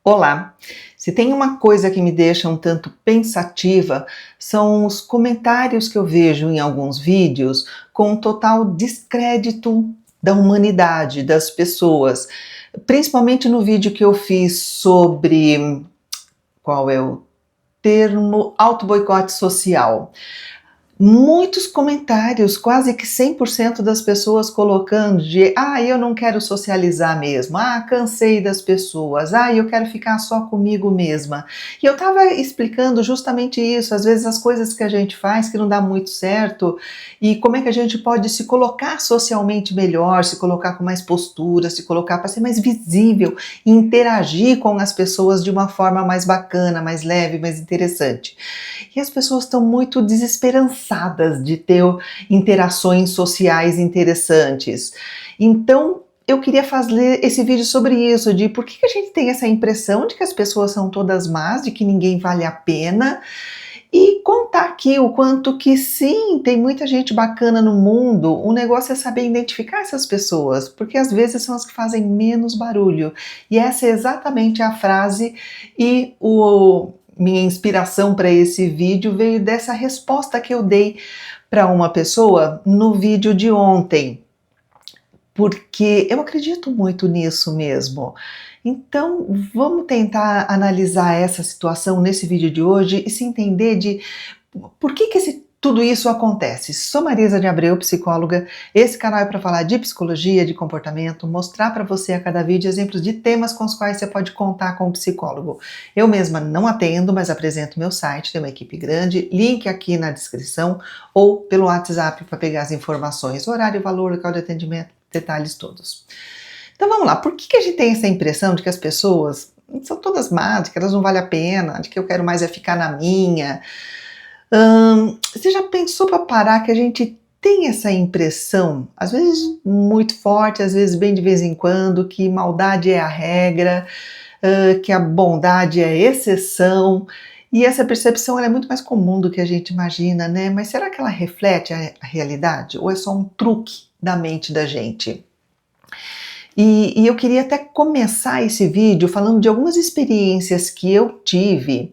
Olá! Se tem uma coisa que me deixa um tanto pensativa, são os comentários que eu vejo em alguns vídeos com um total descrédito da humanidade, das pessoas. Principalmente no vídeo que eu fiz sobre, qual é o termo? Auto-boicote social. Muitos comentários, quase que 100% das pessoas colocando de: "Ah, eu não quero socializar mesmo. Ah, cansei das pessoas. Ah, eu quero ficar só comigo mesma". E eu estava explicando justamente isso, às vezes as coisas que a gente faz que não dá muito certo, e como é que a gente pode se colocar socialmente melhor, se colocar com mais postura, se colocar para ser mais visível e interagir com as pessoas de uma forma mais bacana, mais leve, mais interessante. E as pessoas estão muito desesperançadas de ter interações sociais interessantes. Então, eu queria fazer esse vídeo sobre isso, de por que a gente tem essa impressão de que as pessoas são todas más, de que ninguém vale a pena, e contar aqui o quanto que sim, tem muita gente bacana no mundo. O negócio é saber identificar essas pessoas, porque às vezes são as que fazem menos barulho. E essa é exatamente a frase e minha inspiração para esse vídeo veio dessa resposta que eu dei para uma pessoa no vídeo de ontem, porque eu acredito muito nisso mesmo. Então, vamos tentar analisar essa situação nesse vídeo de hoje e se entender de por que tudo isso acontece. Sou Marisa de Abreu, psicóloga. Esse canal é para falar de psicologia, de comportamento, mostrar para você a cada vídeo exemplos de temas com os quais você pode contar com um psicólogo. Eu mesma não atendo, mas apresento meu site, tem uma equipe grande, link aqui na descrição ou pelo WhatsApp para pegar as informações, horário, valor, local de atendimento, detalhes todos. Então vamos lá, por que a gente tem essa impressão de que as pessoas são todas más, de que elas não valem a pena, de que eu quero mais é ficar na minha? Você já pensou para parar que a gente tem essa impressão, às vezes muito forte, às vezes bem de vez em quando, que maldade é a regra, que a bondade é a exceção, e essa percepção ela é muito mais comum do que a gente imagina, né? Mas será que ela reflete a realidade? Ou é só um truque da mente da gente? E eu queria até começar esse vídeo falando de algumas experiências que eu tive,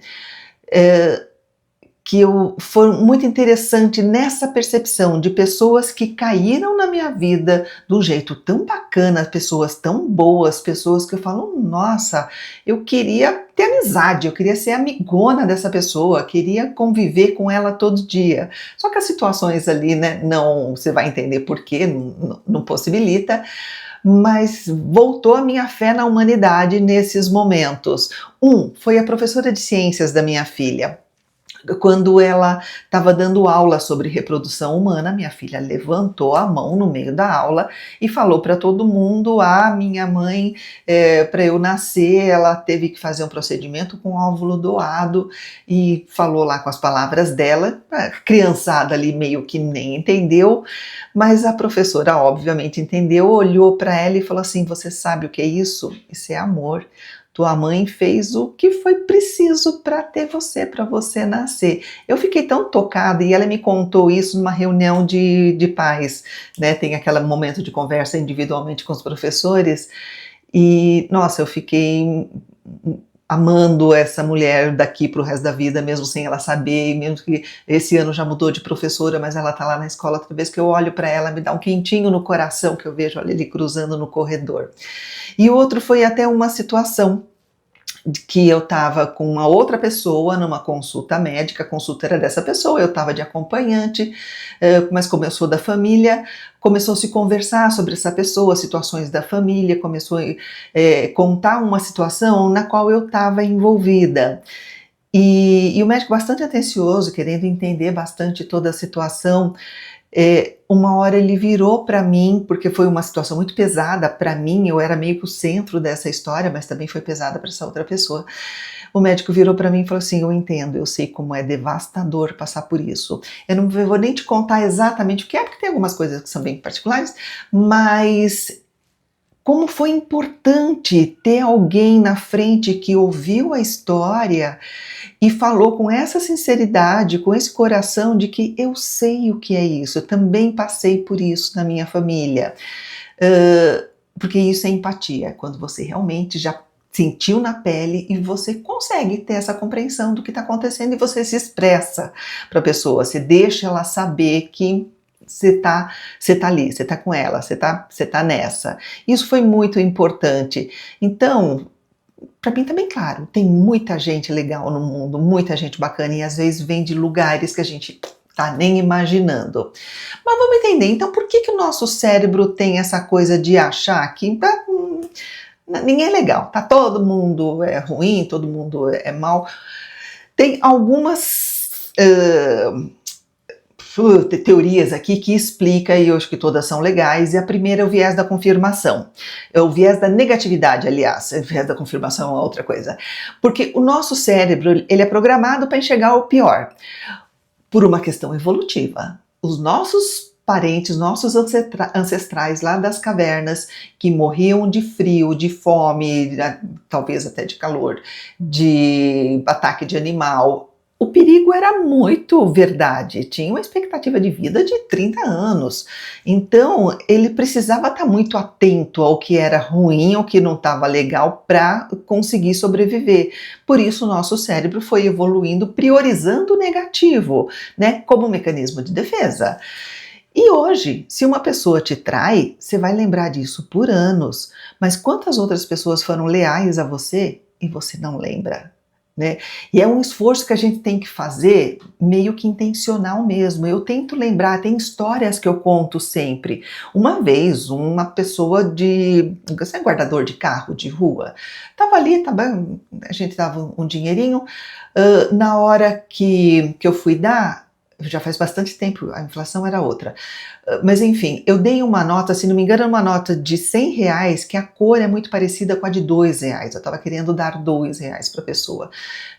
foram muito interessante nessa percepção de pessoas que caíram na minha vida de um jeito tão bacana, pessoas tão boas, pessoas que eu falo: "Nossa, eu queria ter amizade, eu queria ser amigona dessa pessoa, queria conviver com ela todo dia". Só que as situações ali, né, não, você vai entender por quê, não possibilita, mas voltou a minha fé na humanidade nesses momentos. Foi a professora de ciências da minha filha. Quando ela estava dando aula sobre reprodução humana, minha filha levantou a mão no meio da aula e falou para todo mundo: "Ah, minha mãe, para eu nascer, ela teve que fazer um procedimento com óvulo doado", e falou lá com as palavras dela. A criançada ali meio que nem entendeu, mas a professora obviamente entendeu, olhou para ela e falou assim: "Você sabe o que é isso? Isso é amor. Tua mãe fez o que foi preciso para ter você, para você nascer". Eu fiquei tão tocada e ela me contou isso numa reunião de pais, né? Tem aquele momento de conversa individualmente com os professores e, nossa, eu fiquei amando essa mulher daqui para o resto da vida, mesmo sem ela saber, mesmo que esse ano já mudou de professora, mas ela está lá na escola. Toda vez que eu olho para ela, me dá um quentinho no coração que eu vejo ela ali cruzando no corredor. E o outro foi até uma situação de que eu estava com uma outra pessoa numa consulta médica, a consulta era dessa pessoa, eu estava de acompanhante, mas como eu sou da família, começou a se conversar sobre essa pessoa, situações da família, começou a contar uma situação na qual eu estava envolvida. E o médico bastante atencioso, querendo entender bastante toda a situação, uma hora ele virou para mim, porque foi uma situação muito pesada para mim, eu era meio que o centro dessa história, mas também foi pesada para essa outra pessoa. O médico virou para mim e falou assim: "Eu entendo, eu sei como é devastador passar por isso. Eu não vou nem te contar exatamente o que é, porque tem algumas coisas que são bem particulares, mas como foi importante ter alguém na frente que ouviu a história e falou com essa sinceridade, com esse coração de que eu sei o que é isso, eu também passei por isso na minha família". Porque isso é empatia, quando você realmente já sentiu na pele e você consegue ter essa compreensão do que está acontecendo e você se expressa para a pessoa, você deixa ela saber que você tá ali, você tá com ela, você tá nessa. Isso foi muito importante. Então, para mim tá bem claro, tem muita gente legal no mundo, muita gente bacana e às vezes vem de lugares que a gente tá nem imaginando. Mas vamos entender, então por que que o nosso cérebro tem essa coisa de achar que ninguém é legal, tá? Todo mundo é ruim, todo mundo é mal. Tem algumas teorias aqui que explica, e eu acho que todas são legais, e a primeira é o viés da confirmação. É o viés da negatividade, aliás, o viés da confirmação é outra coisa. Porque o nosso cérebro, ele é programado para enxergar o pior, por uma questão evolutiva. Os nossos parentes, nossos ancestrais lá das cavernas, que morriam de frio, de fome, talvez até de calor, de ataque de animal, o perigo era muito verdade, tinha uma expectativa de vida de 30 anos, então ele precisava estar muito atento ao que era ruim, ao que não estava legal para conseguir sobreviver. Por isso o nosso cérebro foi evoluindo, priorizando o negativo, né, como um mecanismo de defesa. E hoje, se uma pessoa te trai, você vai lembrar disso por anos, mas quantas outras pessoas foram leais a você e você não lembra? Né? E é um esforço que a gente tem que fazer meio que intencional mesmo. Eu tento lembrar, tem histórias que eu conto sempre. Uma vez, uma pessoa você é guardador de carro de rua, tava ali, a gente dava um dinheirinho, na hora que eu fui dar, já faz bastante tempo, a inflação era outra. Mas enfim, eu dei uma nota, se não me engano, uma nota de R$100, que a cor é muito parecida com a de R$2. Eu estava querendo dar R$2 para a pessoa.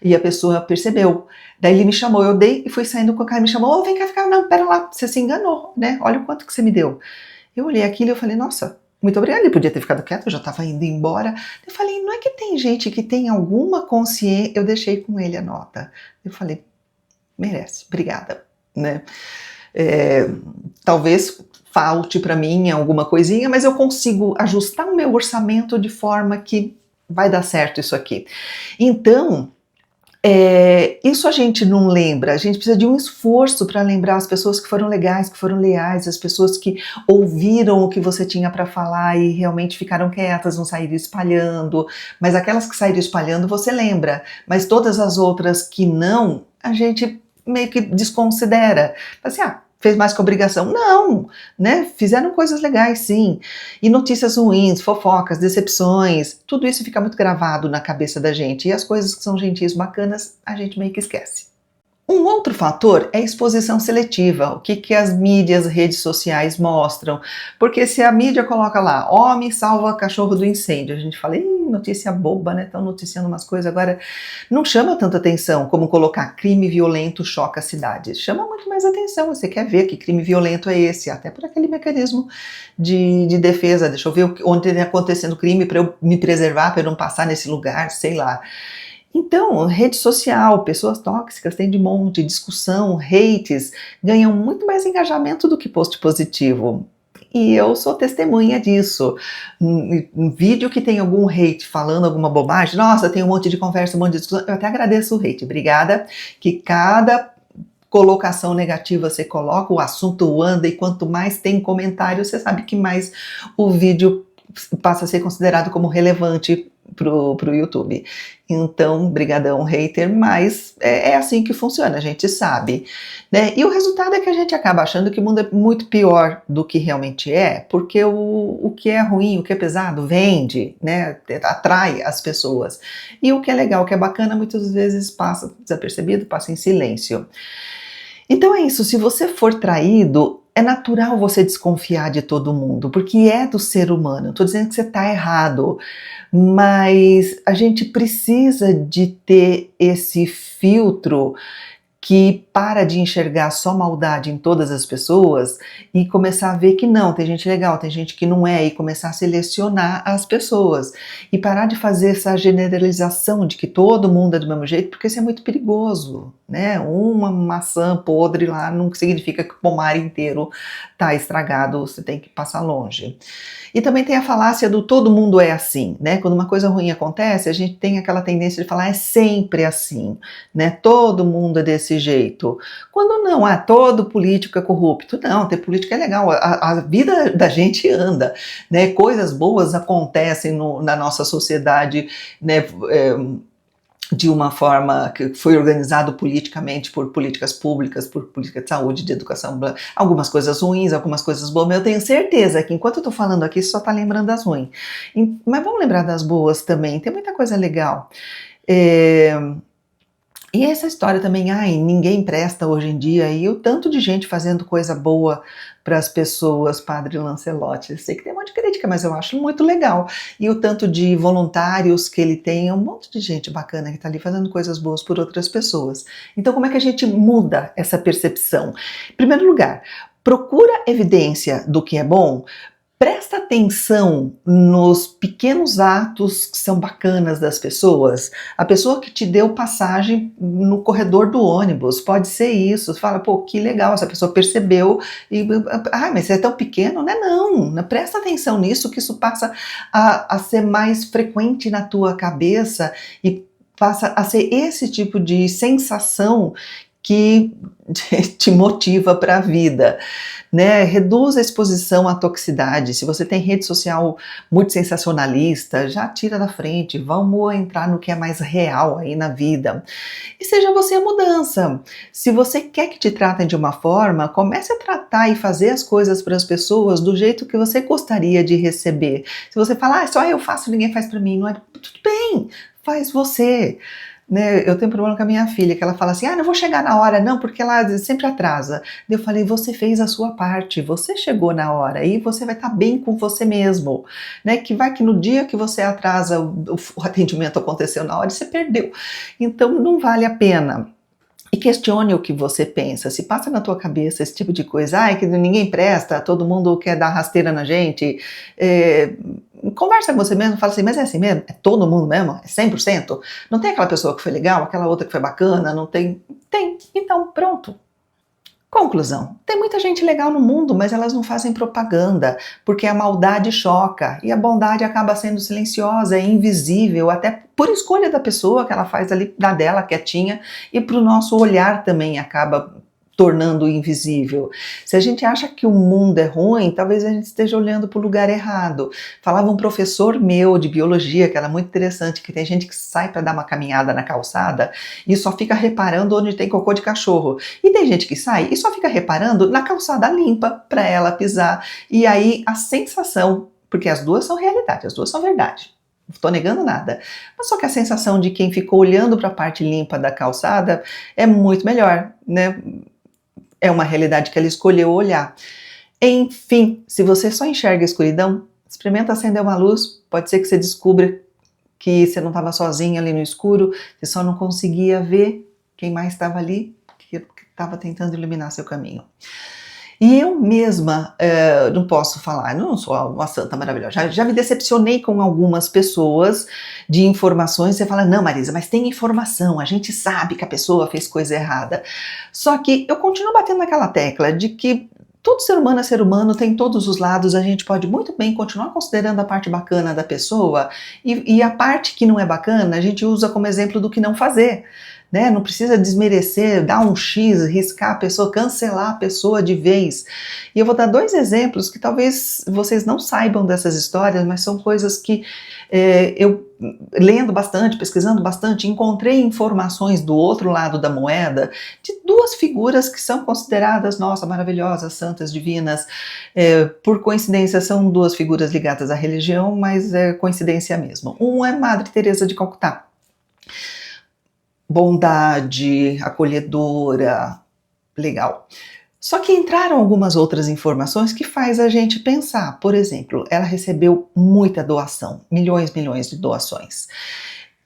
E a pessoa percebeu. Daí ele me chamou, eu dei e fui saindo com o cara, me chamou, vem cá, não, pera lá, você se enganou, né? Olha o quanto que você me deu. Eu olhei aquilo e eu falei, nossa, muito obrigada, ele podia ter ficado quieto, eu já estava indo embora. Eu falei, não é que tem gente que tem alguma consciência, eu deixei com ele a nota. Eu falei, merece, obrigada. Né? Talvez falte para mim alguma coisinha, mas eu consigo ajustar o meu orçamento de forma que vai dar certo isso aqui. Então, isso a gente não lembra, a gente precisa de um esforço para lembrar as pessoas que foram legais, que foram leais, as pessoas que ouviram o que você tinha para falar e realmente ficaram quietas, não saíram espalhando, mas aquelas que saíram espalhando você lembra, mas todas as outras que não, a gente meio que desconsidera. Assim, fez mais que obrigação. Não, né? Fizeram coisas legais, sim. E notícias ruins, fofocas, decepções, tudo isso fica muito gravado na cabeça da gente. E as coisas que são gentis, bacanas, a gente meio que esquece. Um outro fator é a exposição seletiva, o que as mídias, redes sociais mostram. Porque se a mídia coloca lá, homem salva cachorro do incêndio, a gente fala, notícia boba, né? Estão noticiando umas coisas agora. Não chama tanta atenção como colocar crime violento choca a cidade. Chama muito mais atenção, você quer ver que crime violento é esse, até por aquele mecanismo de defesa. Deixa eu ver onde está acontecendo crime para eu me preservar, para eu não passar nesse lugar, sei lá. Então, rede social, pessoas tóxicas tem de monte, discussão, hates, ganham muito mais engajamento do que post positivo. E eu sou testemunha disso. Um vídeo que tem algum hate falando alguma bobagem, nossa, tem um monte de conversa, um monte de discussão, eu até agradeço o hate, obrigada, que cada colocação negativa você coloca, o assunto anda e quanto mais tem comentário, você sabe que mais o vídeo passa a ser considerado como relevante pro YouTube. Então, brigadão, hater, mas é assim que funciona, a gente sabe, né? E o resultado é que a gente acaba achando que o mundo é muito pior do que realmente é, porque o que é ruim, o que é pesado, vende, né? Atrai as pessoas. E o que é legal, o que é bacana, muitas vezes passa desapercebido, passa em silêncio. Então é isso, se você for traído, é natural você desconfiar de todo mundo, porque é do ser humano. Não estou dizendo que você está errado, mas a gente precisa de ter esse filtro que para de enxergar só maldade em todas as pessoas e começar a ver que não, tem gente legal, tem gente que não é, e começar a selecionar as pessoas e parar de fazer essa generalização de que todo mundo é do mesmo jeito, porque isso é muito perigoso. né? Uma maçã podre lá não significa que o pomar inteiro está estragado, você tem que passar longe. E também tem a falácia do todo mundo é assim, né? Quando uma coisa ruim acontece, a gente tem aquela tendência de falar é sempre assim, né? Todo mundo é desse jeito. Quando não, todo político é corrupto. Não, ter político é legal, a vida da gente anda, né? Coisas boas acontecem na nossa sociedade, né? De uma forma que foi organizado politicamente por políticas públicas, por política de saúde, de educação, algumas coisas ruins, algumas coisas boas, mas eu tenho certeza que enquanto eu tô falando aqui, você só tá lembrando das ruins. Mas vamos lembrar das boas também, tem muita coisa legal. E essa história também, ninguém presta hoje em dia, e o tanto de gente fazendo coisa boa para as pessoas, Padre Lancelotti. Eu sei que tem um monte de crítica, mas eu acho muito legal. E o tanto de voluntários que ele tem, um monte de gente bacana que está ali fazendo coisas boas por outras pessoas. Então, como é que a gente muda essa percepção? Em primeiro lugar, procura evidência do que é bom. Presta atenção nos pequenos atos que são bacanas das pessoas. A pessoa que te deu passagem no corredor do ônibus, pode ser isso. Você fala, pô, que legal, essa pessoa percebeu. Mas você é tão pequeno? Não, presta atenção nisso, que isso passa a ser mais frequente na tua cabeça e passa a ser esse tipo de sensação que te motiva para a vida, né? Reduz a exposição à toxicidade. Se você tem rede social muito sensacionalista, já tira da frente, vamos entrar no que é mais real aí na vida. E seja você a mudança. Se você quer que te tratem de uma forma, comece a tratar e fazer as coisas para as pessoas do jeito que você gostaria de receber. Se você falar, só eu faço, ninguém faz para mim, não é tudo bem, faz você. Né, eu tenho um problema com a minha filha, que ela fala assim, não vou chegar na hora não, porque ela sempre atrasa. Eu falei, você fez a sua parte, você chegou na hora, e você vai estar bem com você mesmo, né, que vai que no dia que você atrasa, o atendimento aconteceu na hora e você perdeu. Então não vale a pena. E questione o que você pensa. Se passa na tua cabeça esse tipo de coisa, que ninguém presta, todo mundo quer dar rasteira na gente, conversa com você mesmo, fala assim, mas é assim mesmo? É todo mundo mesmo? É 100%? Não tem aquela pessoa que foi legal, aquela outra que foi bacana? Não tem? Tem. Então, pronto. Conclusão, tem muita gente legal no mundo, mas elas não fazem propaganda, porque a maldade choca, e a bondade acaba sendo silenciosa, é invisível, até por escolha da pessoa que ela faz ali na dela, quietinha, e para o nosso olhar também acaba tornando invisível. Se a gente acha que o mundo é ruim, talvez a gente esteja olhando para o lugar errado. Falava um professor meu de biologia, que era muito interessante, que tem gente que sai para dar uma caminhada na calçada e só fica reparando onde tem cocô de cachorro. E tem gente que sai e só fica reparando na calçada limpa para ela pisar. E aí a sensação, porque as duas são realidade, as duas são verdade. Não estou negando nada. Mas só que a sensação de quem ficou olhando para a parte limpa da calçada é muito melhor, né? É uma realidade que ela escolheu olhar. Enfim, se você só enxerga a escuridão, experimenta acender uma luz, pode ser que você descubra que você não estava sozinho ali no escuro, você só não conseguia ver quem mais estava ali, que estava tentando iluminar seu caminho. E eu mesma não posso falar, não sou uma santa maravilhosa, já me decepcionei com algumas pessoas de informações, você fala, não Marisa, mas tem informação, a gente sabe que a pessoa fez coisa errada. Só que eu continuo batendo naquela tecla de que todo ser humano é ser humano, tem todos os lados, a gente pode muito bem continuar considerando a parte bacana da pessoa e a parte que não é bacana a gente usa como exemplo do que não fazer. Né? Não precisa desmerecer, dar um X, riscar a pessoa, cancelar a pessoa de vez. E eu vou dar 2 exemplos que talvez vocês não saibam dessas histórias, mas são coisas que eu, lendo bastante, pesquisando bastante, encontrei informações do outro lado da moeda de 2 figuras que são consideradas, nossa, maravilhosas, santas, divinas. Por coincidência, são 2 figuras ligadas à religião, mas é coincidência mesmo. Um é Madre Teresa de Calcutá. Bondade, acolhedora, legal. Só que entraram algumas outras informações que faz a gente pensar. Por exemplo, ela recebeu muita doação, milhões de doações.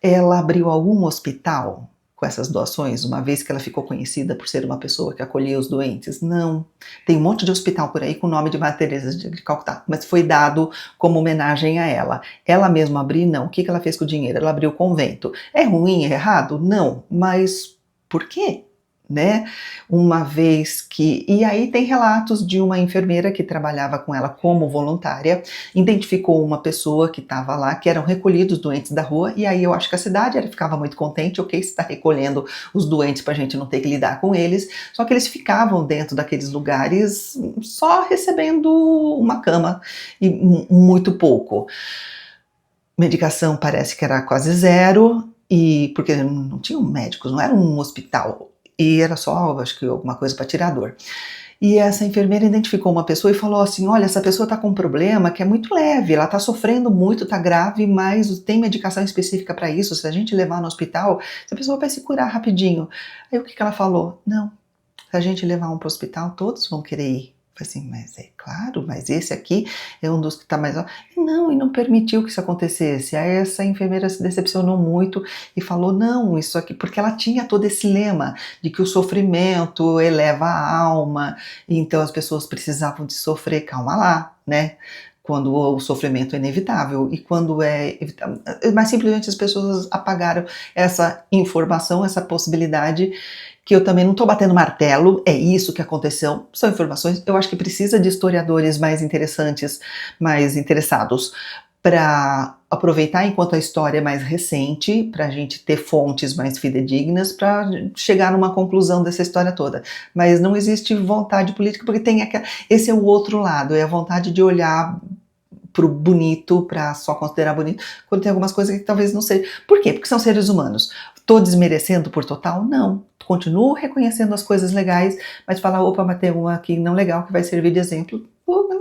Ela abriu algum hospital com essas doações, uma vez que ela ficou conhecida por ser uma pessoa que acolhia os doentes? Não. Tem um monte de hospital por aí com o nome de Madre Teresa de Calcutá, mas foi dado como homenagem a ela. Ela mesma abriu? Não. O que ela fez com o dinheiro? Ela abriu o convento. É ruim, é errado? Não. Mas por quê? né? Uma vez que... E aí tem relatos de uma enfermeira que trabalhava com ela como voluntária, identificou uma pessoa que estava lá, que eram recolhidos doentes da rua, e aí eu acho que a cidade ficava muito contente, ok, você está recolhendo os doentes para a gente não ter que lidar com eles, só que eles ficavam dentro daqueles lugares só recebendo uma cama e muito pouco. Medicação parece que era quase zero, e porque não tinham médicos, não era um hospital, e era só, acho que alguma coisa para tirar dor. E essa enfermeira identificou uma pessoa e falou assim, olha, essa pessoa está com um problema que é muito leve, ela está sofrendo muito, está grave, mas tem medicação específica para isso, se a gente levar no hospital, essa pessoa vai se curar rapidinho. Aí o que ela falou? Não, se a gente levar um para o hospital, todos vão querer ir. Eu falei assim, mas é claro, mas esse aqui é um dos que está mais... Não, e não permitiu que isso acontecesse. Aí essa enfermeira se decepcionou muito e falou, não, isso aqui... Porque ela tinha todo esse lema de que o sofrimento eleva a alma, então as pessoas precisavam de sofrer. Calma lá, né? Quando o sofrimento é inevitável e quando é evitável. Mas simplesmente as pessoas apagaram essa informação, essa possibilidade, que eu também não estou batendo martelo, é isso que aconteceu, são informações, eu acho que precisa de historiadores mais interessantes, mais interessados, para aproveitar enquanto a história é mais recente, para a gente ter fontes mais fidedignas, para chegar numa conclusão dessa história toda. Mas não existe vontade política, porque tem esse é o outro lado, é a vontade de olhar pro bonito, para só considerar bonito, quando tem algumas coisas que talvez não seja. Por quê? Porque são seres humanos. Estou desmerecendo por total? Não. Continuo reconhecendo as coisas legais, mas falar, opa, mas tem uma aqui não legal que vai servir de exemplo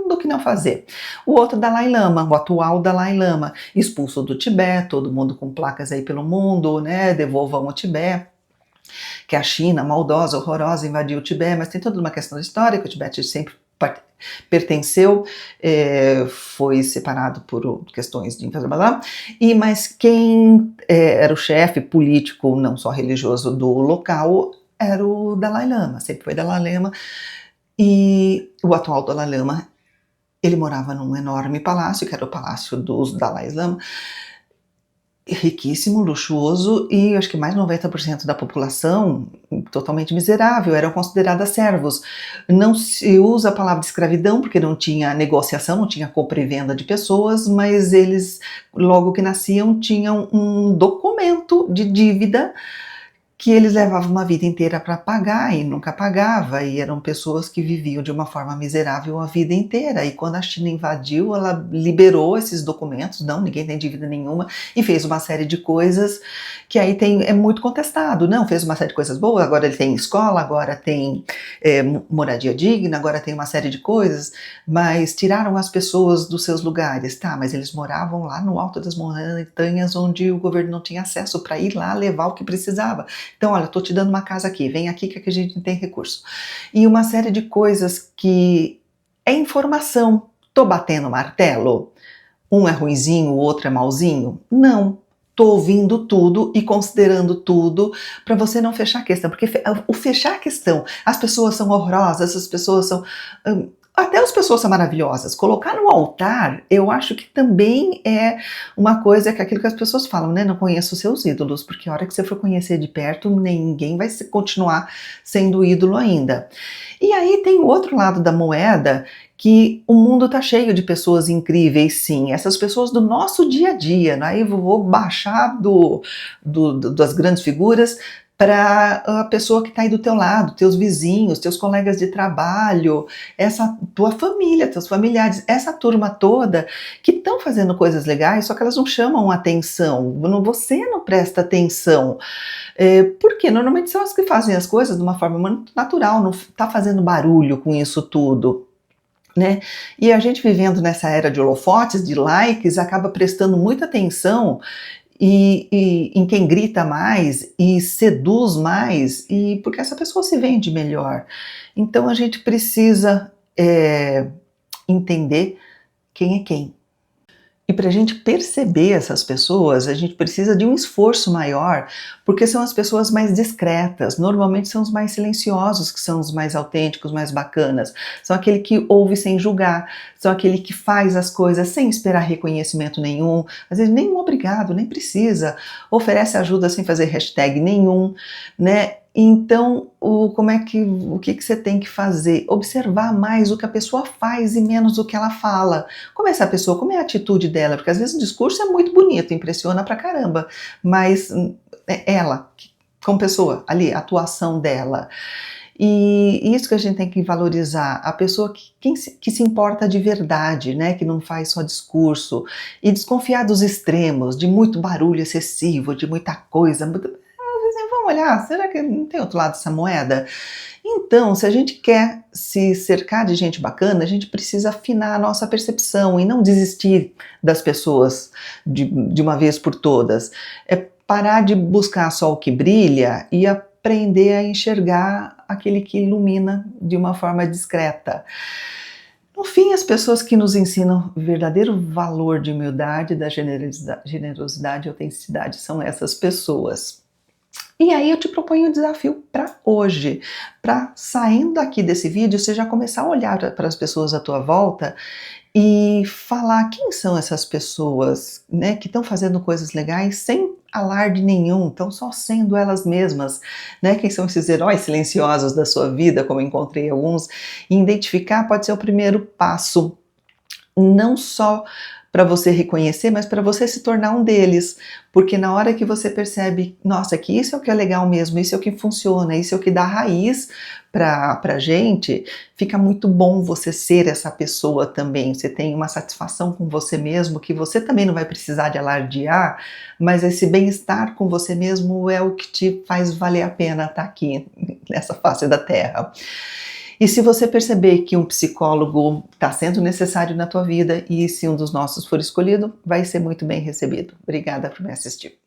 do que não fazer. O outro Dalai Lama, o atual Dalai Lama, expulso do Tibete, todo mundo com placas aí pelo mundo, né, devolvam o Tibete, que a China, maldosa, horrorosa, invadiu o Tibete, mas tem toda uma questão histórica, o Tibete sempre pertenceu, foi separado por questões de invasão, mas quem era o chefe político, não só religioso do local, era o Dalai Lama, sempre foi Dalai Lama, e o atual Dalai Lama, ele morava num enorme palácio, que era o Palácio dos Dalai Lama, riquíssimo, luxuoso, e acho que mais de 90% da população, totalmente miserável, eram consideradas servos. Não se usa a palavra escravidão, porque não tinha negociação, não tinha compra e venda de pessoas, mas eles, logo que nasciam, tinham um documento de dívida que eles levavam uma vida inteira para pagar e nunca pagava, e eram pessoas que viviam de uma forma miserável a vida inteira, e quando a China invadiu, ela liberou esses documentos, não, ninguém tem dívida nenhuma, e fez uma série de coisas que aí é muito contestado, não, fez uma série de coisas boas, agora ele tem escola, agora tem moradia digna, agora tem uma série de coisas, mas tiraram as pessoas dos seus lugares, tá, mas eles moravam lá no alto das montanhas, onde o governo não tinha acesso para ir lá levar o que precisava. Então, olha, estou te dando uma casa aqui, vem aqui que a gente tem recurso. E uma série de coisas que é informação. Estou batendo martelo? Um é ruinzinho, o outro é malzinho? Não. Estou ouvindo tudo e considerando tudo para você não fechar a questão. Porque o fechar a questão, as pessoas são horrorosas, as pessoas são... até as pessoas são maravilhosas. Colocar no altar, eu acho que também é uma coisa que aquilo que as pessoas falam, né? Não conheço os seus ídolos, porque a hora que você for conhecer de perto, ninguém vai continuar sendo ídolo ainda. E aí tem o outro lado da moeda, que o mundo tá cheio de pessoas incríveis, sim. Essas pessoas do nosso dia a dia, né? Aí vou baixar das grandes figuras para a pessoa que está aí do teu lado, teus vizinhos, teus colegas de trabalho, essa tua família, teus familiares, essa turma toda que estão fazendo coisas legais, só que elas não chamam atenção, você não presta atenção, porque normalmente são as que fazem as coisas de uma forma muito natural, não está fazendo barulho com isso tudo. Né? E a gente vivendo nessa era de holofotes, de likes, acaba prestando muita atenção e em quem grita mais e seduz mais, e porque essa pessoa se vende melhor. Então a gente precisa entender quem é quem. E para a gente perceber essas pessoas, a gente precisa de um esforço maior, porque são as pessoas mais discretas, normalmente são os mais silenciosos, que são os mais autênticos, mais bacanas, são aquele que ouve sem julgar, são aquele que faz as coisas sem esperar reconhecimento nenhum, às vezes nem um obrigado, nem precisa, oferece ajuda sem fazer hashtag nenhum, né? Então, o que que você tem que fazer? Observar mais o que a pessoa faz e menos o que ela fala. Como é essa pessoa, como é a atitude dela? Porque às vezes o discurso é muito bonito, impressiona pra caramba, mas ela, como pessoa, ali, a atuação dela. E isso que a gente tem que valorizar, a pessoa que se importa de verdade, né, que não faz só discurso, e desconfiar dos extremos, de muito barulho excessivo, de muita coisa, vamos olhar, será que não tem outro lado dessa moeda? Então, se a gente quer se cercar de gente bacana, a gente precisa afinar a nossa percepção e não desistir das pessoas de uma vez por todas. É parar de buscar só o que brilha e aprender a enxergar aquele que ilumina de uma forma discreta. No fim, as pessoas que nos ensinam o verdadeiro valor de humildade, da generosidade e autenticidade são essas pessoas. E aí eu te proponho um desafio para hoje, para saindo aqui desse vídeo, você já começar a olhar para as pessoas à tua volta e falar quem são essas pessoas, né, que estão fazendo coisas legais sem alarde nenhum, estão só sendo elas mesmas, né? Quem são esses heróis silenciosos da sua vida, como eu encontrei alguns, e identificar pode ser o primeiro passo, não só para você reconhecer, mas para você se tornar um deles, porque na hora que você percebe, nossa, que isso é o que é legal mesmo, isso é o que funciona, isso é o que dá raiz para gente, fica muito bom você ser essa pessoa também, você tem uma satisfação com você mesmo, que você também não vai precisar de alardear, mas esse bem-estar com você mesmo é o que te faz valer a pena estar aqui, nessa face da Terra. E se você perceber que um psicólogo está sendo necessário na tua vida e se um dos nossos for escolhido, vai ser muito bem recebido. Obrigada por me assistir.